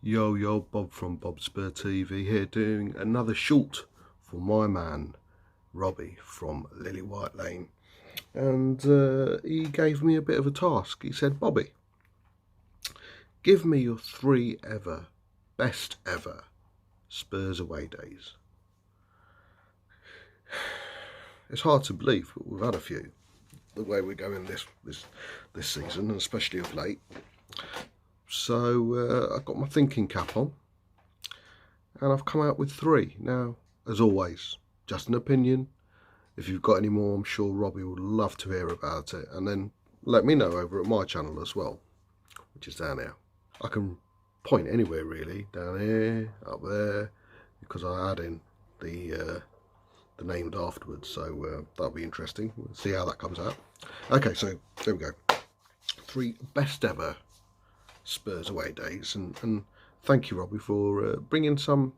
Yo, Bob from Bobby-BobspurTV here, doing another short for my man Robbie from Lily White Lane. And he gave me a bit of a task. He said, Bobby, give me your 3 best ever Spurs away days. It's hard to believe, but we've had a few, the way we're going this season, and especially of late. So I've got my thinking cap on, and I've come out with 3. Now, as always, just an opinion. If you've got any more, I'm sure Robbie would love to hear about it, and then let me know over at my channel as well, which is down here. I can point anywhere really, down here, up there, because I add in the names afterwards, so that'll be interesting. We'll see how that comes out. Okay, so there we go. 3 best ever Spurs away days, and thank you, Robbie, for bringing some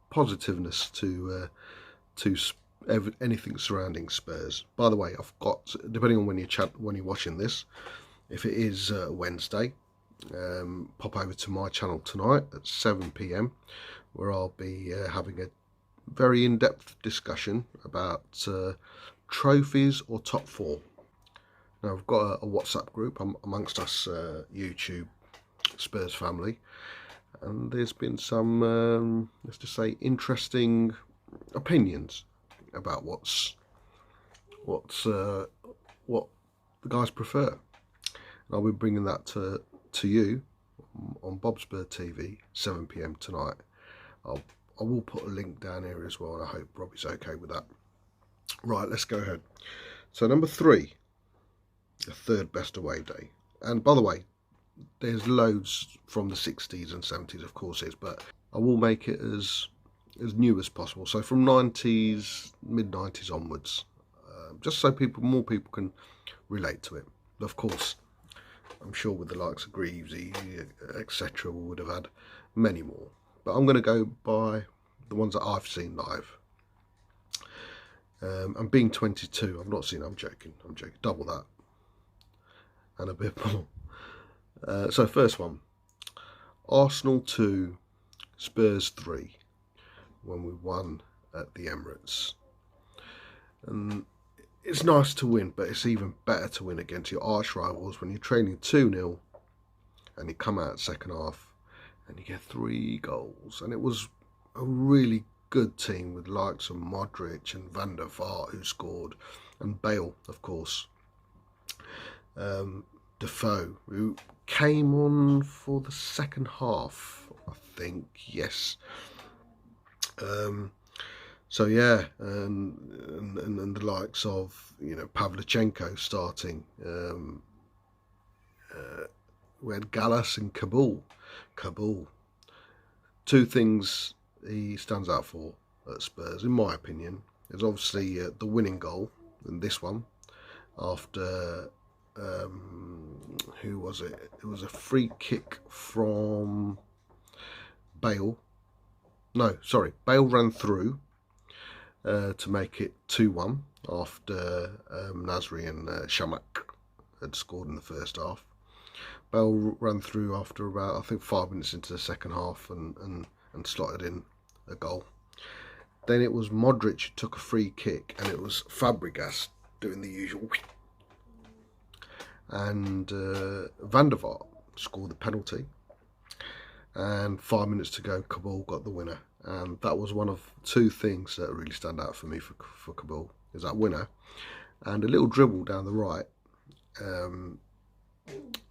positiveness to anything surrounding Spurs. By the way, I've got, depending on when you're watching this, if it is Wednesday, pop over to my channel tonight at 7 PM, where I'll be having a very in-depth discussion about trophies or top 4. Now, I've got a WhatsApp group amongst us YouTube Spurs family, and there's been some let's just say interesting opinions about what the guys prefer, and I'll be bringing that to you on Bobby-BobspurTV 7 PM tonight. I will put a link down here as well, and I hope Robbie's okay with that. Right, let's go ahead. So number 3, the 3rd best away day. And by the way, there's loads from the 60s and 70s, of course is, but I will make it as new as possible. So from 90s, mid-90s onwards, just so more people can relate to it. Of course, I'm sure with the likes of Greavesy, etc., we would have had many more. But I'm going to go by the ones that I've seen live. And being 22, I've not seen. I'm joking. Double that and a bit more. So first one, Arsenal 2, Spurs 3, when we won at the Emirates. And it's nice to win, but it's even better to win against your arch rivals when you're trailing 2-0 and you come out second half and you get 3 goals. And it was a really good team with likes of Modric and Van der Vaart, who scored, and Bale, of course. Defoe, who came on for the second half, I think, yes. So yeah, and the likes of, Pavlyuchenko starting. We had Gallas and Kabul. 2 things he stands out for at Spurs, in my opinion, is obviously the winning goal in this one after. Who was it? It was a free kick from Bale. No, sorry, Bale ran through to make it 2-1 after Nasri and Shamak had scored in the first half. Bale ran through after about, I think, 5 minutes into the second half and slotted in a goal. Then it was Modric who took a free kick, and it was Fabregas doing the usual. And Van der Vaart scored the penalty, and 5 minutes to go, Kabul got the winner. And that was one of 2 things that really stand out for me for Kabul, is that winner and a little dribble down the right,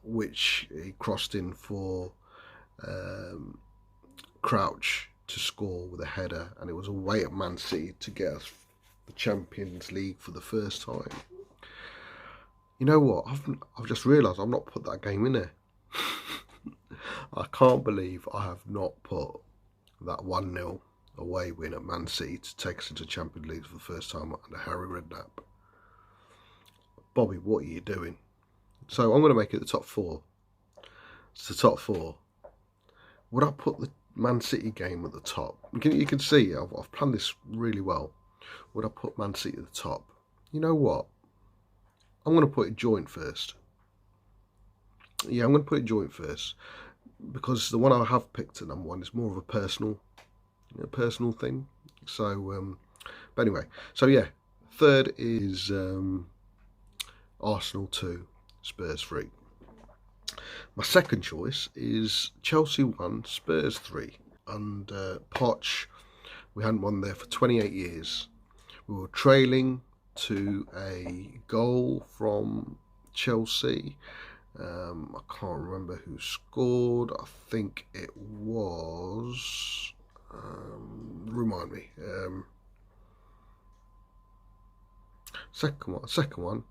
which he crossed in for Crouch to score with a header, and it was away at Man City to get us the Champions League for the first time. You know what? I've just realised I've not put that game in there. I can't believe I have not put that 1-0 away win at Man City to take us into Champions League for the first time under Harry Redknapp. Bobby, what are you doing? So I'm going to make it the top 4. It's the top 4. Would I put the Man City game at the top? You can see I've planned this really well. Would I put Man City at the top? You know what? I'm going to put it joint first. Yeah, I'm going to put it joint first. because the one I have picked at number 1 is more of a personal thing. So but anyway, so yeah, third is Arsenal 2, Spurs 3. My second choice is Chelsea 1, Spurs 3. And Poch, we hadn't won there for 28 years. We were trailing to a goal from Chelsea. I can't remember who scored. I think it was... remind me. Second one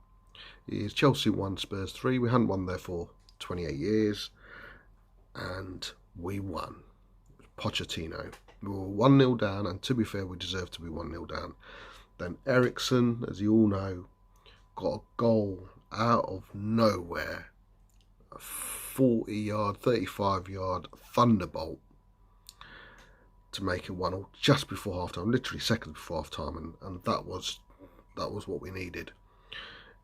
is Chelsea 1, Spurs 3. We hadn't won there for 28 years. And we won. Pochettino. We were 1-0 down, and to be fair, we deserved to be 1-0 down. Then Eriksen, as you all know, got a goal out of nowhere. A 40-yard, 35-yard thunderbolt to make it 1-0 just before half-time, literally seconds before half-time, and that was what we needed.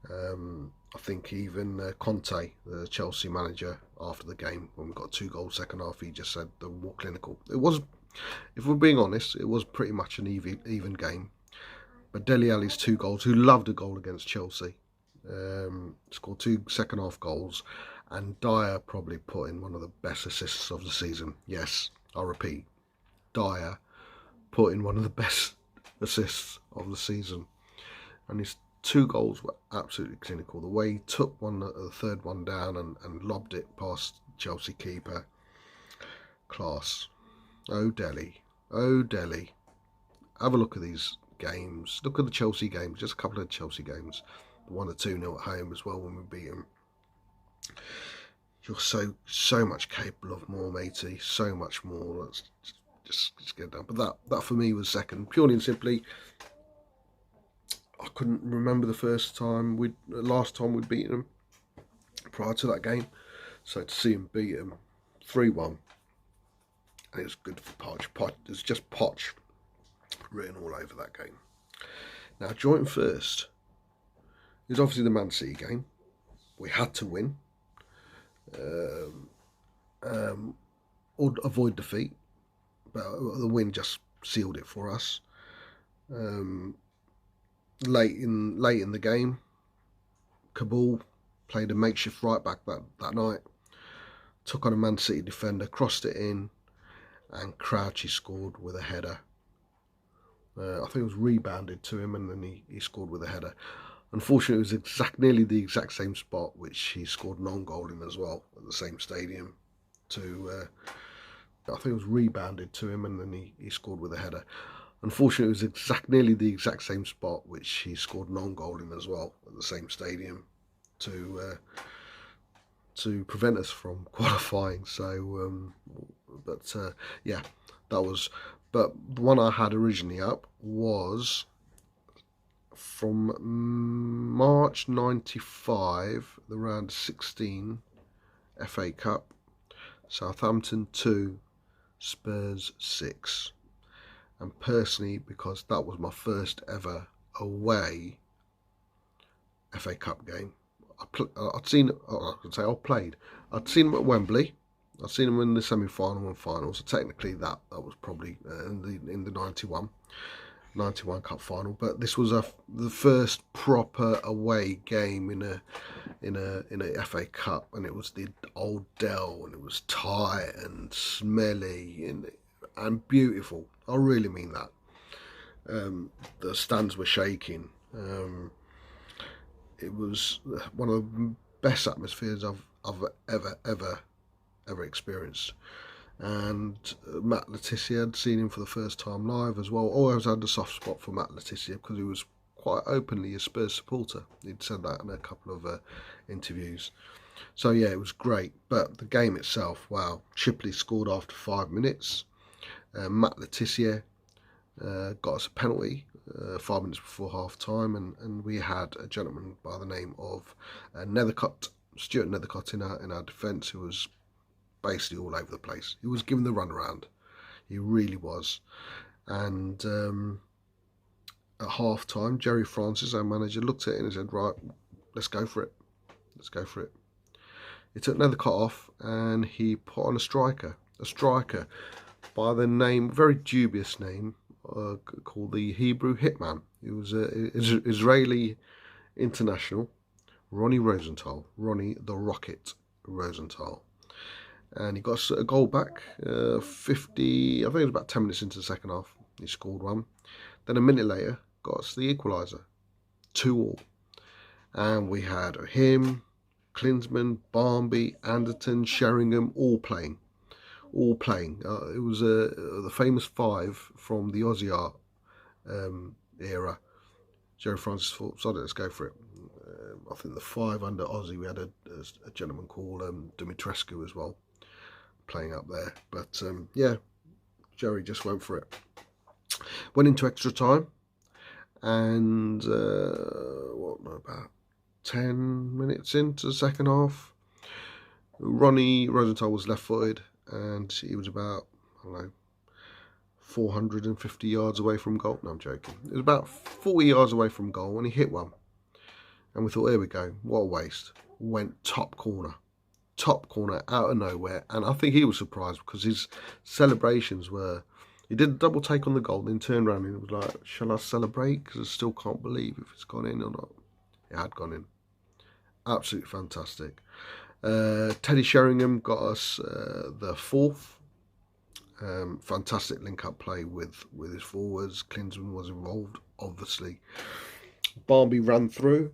I think even Conte, the Chelsea manager, after the game, when we got 2 goals second half, he just said they were more clinical. It was, if we're being honest, it was pretty much an even game. But Dele Alli's 2 goals, who loved a goal against Chelsea, scored 2 second half goals, and Dyer probably put in one of the best assists of the season. Yes, I repeat, Dyer put in one of the best assists of the season, and his 2 goals were absolutely clinical. The way he took the third one down and lobbed it past Chelsea keeper, class. Oh Dele, oh Dele. Have a look at these games. Look at the Chelsea games, just a couple of Chelsea games. The 1 or 2-0 at home as well when we beat them. You're so much capable of more, matey. So much more. Let's just get it done. But that for me was second, purely and simply. I couldn't remember the last time we'd beaten them prior to that game. So to see him beat them 3-1, and it was good for Poch. There's just Poch written all over that game. Now, joint first is obviously the Man City game. We had to win, or avoid defeat, but the win just sealed it for us. Late in the game, Kabul played a makeshift right back that night, took on a Man City defender, crossed it in, and Crouchy scored with a header. I think it was rebounded to him, and then he scored with a header. Unfortunately, it was nearly the exact same spot which he scored an own goal in as well, at the same stadium. I think it was rebounded to him, and then he scored with a header. Unfortunately, it was nearly the exact same spot which he scored an own goal in as well, at the same stadium, to prevent us from qualifying. So, yeah, that was. But the one I had originally up was from March '95, the round 16 FA Cup, Southampton 2, Spurs 6. And personally, because that was my first ever away FA Cup game, I'd seen them at Wembley. I'd seen them in the semi-final and final. So technically, that was probably in the 91 Cup final. But this was the first proper away game in a FA Cup, and it was the old Dell, and it was tight and smelly and beautiful. I really mean that. The stands were shaking. It was one of the best atmospheres I've ever experienced. And Matt Letizia, I'd seen him for the first time live as well. Always had a soft spot for Matt Letizia because he was quite openly a Spurs supporter. He'd said that in a couple of interviews. So yeah, it was great. But the game itself, wow. Shipley scored after 5 minutes. Matt Letizia got us a penalty 5 minutes before half time, and we had a gentleman by the name of Stuart Nethercott in our defence, who was basically all over the place. He was given the runaround. He really was. And at half time, Jerry Francis, our manager, looked at it and said, right, let's go for it. Let's go for it. He took another cut off and he put on a striker by the name, very dubious name, called the Hebrew Hitman. He was an Israeli international, Ronnie the Rocket Rosenthal. And he got a goal back, 50, I think it was about 10 minutes into the second half, he scored one. Then a minute later, got us the equaliser, 2-2. And we had him, Klinsmann, Barmby, Anderton, Sheringham, all playing. It was the famous five from the Aussie Art era. Joe Francis thought, so let's go for it. I think the five under Aussie, we had a gentleman called Dumitrescu as well, playing up there. But yeah, Jerry just went for it. Went into extra time, and about 10 minutes into the second half, Ronnie Rosenthal was left-footed, and he was about, I don't know, 450 yards away from goal. No, I'm joking. It was about 40 yards away from goal, and he hit one. And we thought, here we go, what a waste. Went top corner out of nowhere. And I think he was surprised because his celebrations were, he did a double take on the goal, then turned around and was like, shall I celebrate? Because I still can't believe if it's gone in or not. It had gone in. Absolutely fantastic. Teddy Sheringham got us the fourth. Fantastic link-up play with his forwards. Klinsmann was involved, obviously. Barmby ran through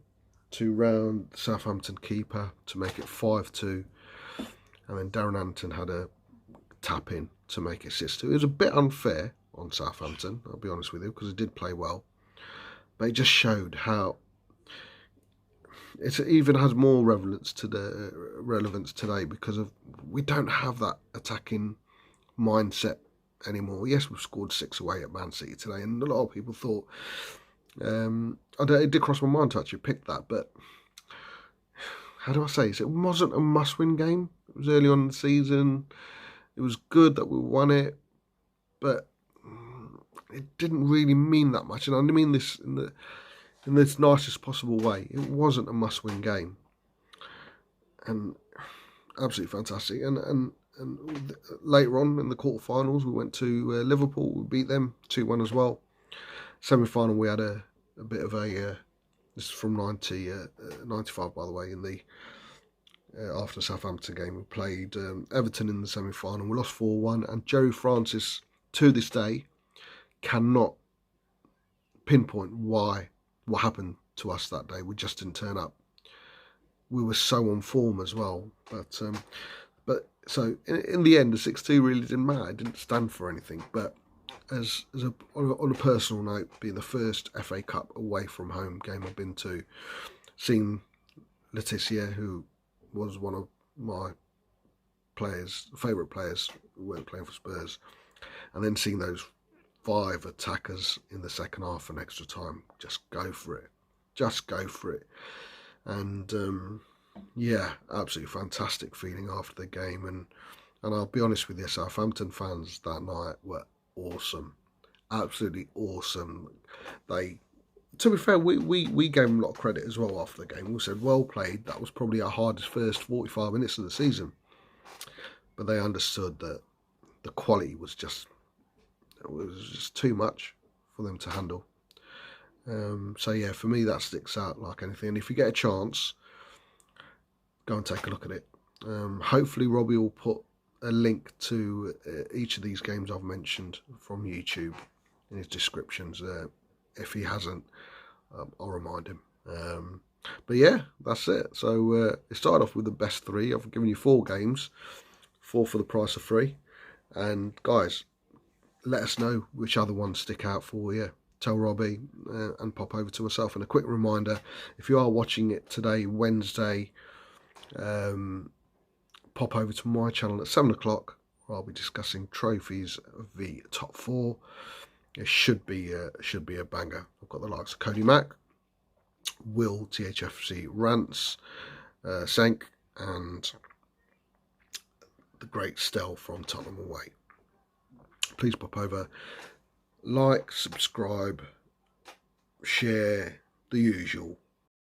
to round the Southampton keeper to make it 5-2. And then Darren Anderton had a tap in to make it 6-2. It was a bit unfair on Southampton, I'll be honest with you, because it did play well. But it just showed how it even has more relevance today because of we don't have that attacking mindset anymore. Yes, we've scored 6 away at Man City today, and a lot of people thought, it did cross my mind to actually pick that, but how do I say this? It wasn't a must-win game. It was early on in the season. It was good that we won it, but it didn't really mean that much, and I mean this in this nicest possible way. It wasn't a must-win game, and absolutely fantastic. And later on in the quarterfinals, we went to Liverpool. We beat them 2-1 as well. Semi-final, we had a bit of a this is from 95, by the way. In the after Southampton game, we played Everton in the semi-final. We lost 4-1, and Jerry Francis to this day cannot pinpoint what happened to us that day. We just didn't turn up. We were so on form as well, but so in the end, the 6-2 really didn't matter. It didn't stand for anything. But on a personal note, being the first FA Cup away from home game I've been to, seeing Laetitia, who was one of my favourite players who weren't playing for Spurs, and then seeing those 5 attackers in the second half and extra time, just go for it. And yeah, absolutely fantastic feeling after the game. And I'll be honest with you, Southampton fans that night were awesome, absolutely awesome. To be fair, we gave them a lot of credit as well after the game. We said, well played. That was probably our hardest first 45 minutes of the season. But they understood that the quality was just too much for them to handle. So yeah, for me that sticks out like anything. And if you get a chance, go and take a look at it. Hopefully Robbie will put a link to each of these games I've mentioned from YouTube in his descriptions. If he hasn't, I'll remind him. But yeah, that's it. So it started off with the best 3. I've given you 4 games, 4 for the price of 3. And guys, let us know which other ones stick out for you. Tell Robbie and pop over to myself. And a quick reminder, if you are watching it today, Wednesday, pop over to my channel at 7 o'clock, where I'll be discussing trophies of the top 4. It should be a banger. I've got the likes of Cody Mack, Will THFC Rants, Senk, and the great Stell from Tottenham away. Please pop over, like, subscribe, share, the usual.